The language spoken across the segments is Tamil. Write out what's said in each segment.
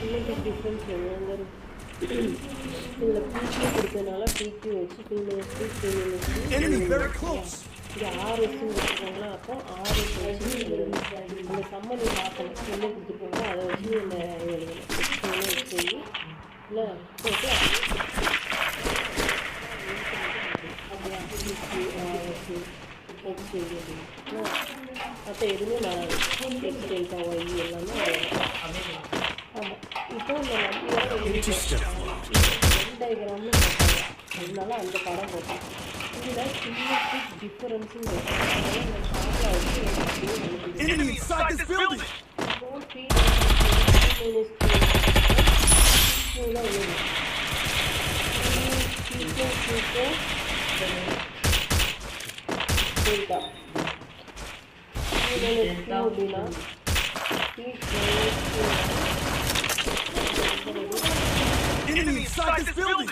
இன்னொரு டிஃப்ரென்ஸ் என்னங்கிற இதில் PQ கொடுத்ததுனால PQ வச்சு 2 minutes 3 minutes இது RS கொடுத்துருக்காங்களா அப்போ RS வச்சு இந்த சம்மதி பார்க்கணும் என்ன கொடுத்துருக்காங்களோ அதை வச்சு இந்த எழுதணும் வச்சு இல்லை போட்டு மற்ற எதுவுமே நான் எக்ஸ் டெல்டா ஒய் எல்லாமே ஆமாம் இப்போ இந்த டயக்ராம்னு போட்டாங்க அதனால அந்த படம் போட்டேன் இதில் சின்ன டிஃபரன்ஸும் டெல்டா அப்படின்னா Enemy inside this building!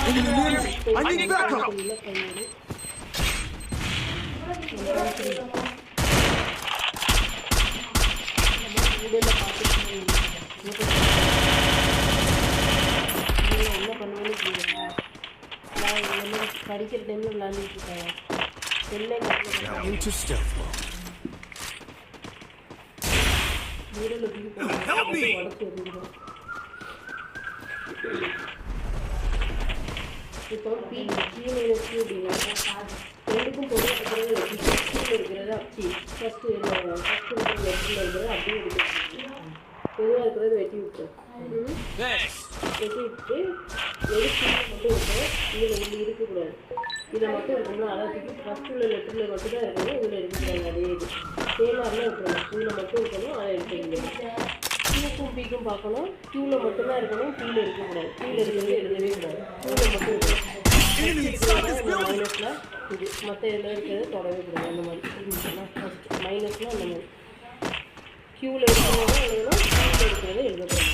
Enemy near me! I need backup! படிக்கிற டைமில் விளையாண்டுட்டு இருக்காங்க Into stealth mode. Help me! இப்போ அப்படின்னா ரெண்டுக்கும் பொதுவாக இருக்கிறது அப்படி ஃபஸ்ட்டு இருக்கிறது அப்படியே எடுத்து பொதுவாக இருக்கிறது வெட்டி விட்டு விட்டு எடுத்து மட்டும் இருக்கும் இதில் ஒன்று இருக்கக்கூடாது இதில் மட்டும் இருக்கணும் அதாவது ஃபஸ்ட்டு உள்ள லெட்டரில் மட்டும் தான் இருக்கணும் இதில் இருக்கக்கூடாது அதே இது சேமாரில் இருக்கணும் இதில் மட்டும் இருக்கணும் அதை எடுத்துக்கணும் Qக்கும் Pக்கும் பார்க்கணும் Qவில் மட்டும்தான் இருக்கணும் Pயில் இருக்கக்கூடாது Pயில் இருக்கிறது எழுதவே கூடாது Qவில் மட்டும் இருக்கணும் மைனஸில் இது மற்ற இதில் இருக்கிறது தொடவே கூடாது அந்த மாதிரி ஃபஸ்ட் மைனஸ்னால் அந்த மாதிரி Qவில் இருக்கிறத எழுதணும் Qவில் இருக்கிறத எழுதக்கூடாது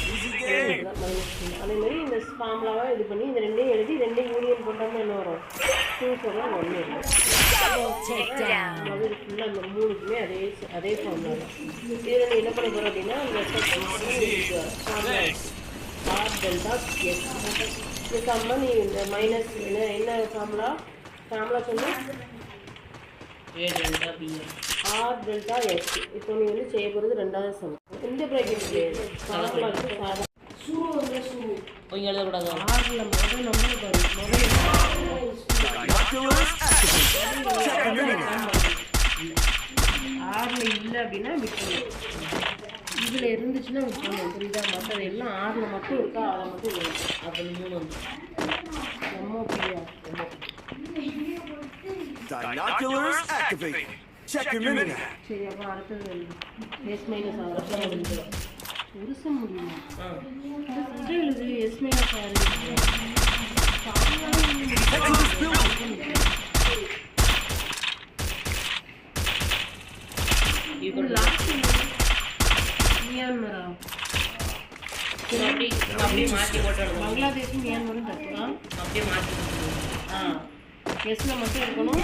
மைனஸ் அதேமாதிரி இந்த ஃபார்முலாவாக இது பண்ணி இந்த ரெண்டையும் எழுதி ரெண்டையும் யூனியன் போட்டோம்னா என்ன வரும் 2 சொல்ல 1 வரும் அது ஃபுல்லாக அந்த மூணுக்குமே அதே ஃபார்முலா தான் இதில் நீ என்ன பண்ண போகிற அப்படின்னா இந்த ஃபார்முலா ஆர் டெல்டா எஸ் இந்த சம்மா நீ இந்த மைனஸ் என்ன ஃபார்முலா சொல்லு ஆர் டெல்டா எஸ் இப்போ நீ வந்து செய்ய போகிறது ரெண்டாவது சம் இந்த ப்ராக்கெட் ஃபார்முலாவுக்கு சாதா எழுதக்கூடாது ஆறில் முதல் நம்பர் ஆறில் இல்லை அப்படின்னா விட்டுருவோம் இதில் இருந்துச்சுன்னா விட்டுருவோம் புரியுதா மற்றது எல்லாம் ஆறில் மட்டும் இருக்கா அதை மட்டும் இல்லை அதில் 3 வந்து எம்ஓபியா Binoculars activated. Check your minute. சரி அப்போ அடுத்தது எஸ் மைனஸ் ஆறு உருச முடியுமா எழுது எஸ் மைனஸ் ஆறு மியான்மரா பங்களாதேஷ் மியான்மரும் தப்புதான் அப்படியே மாற்றி எஸ்ல மட்டும் இருக்கணும்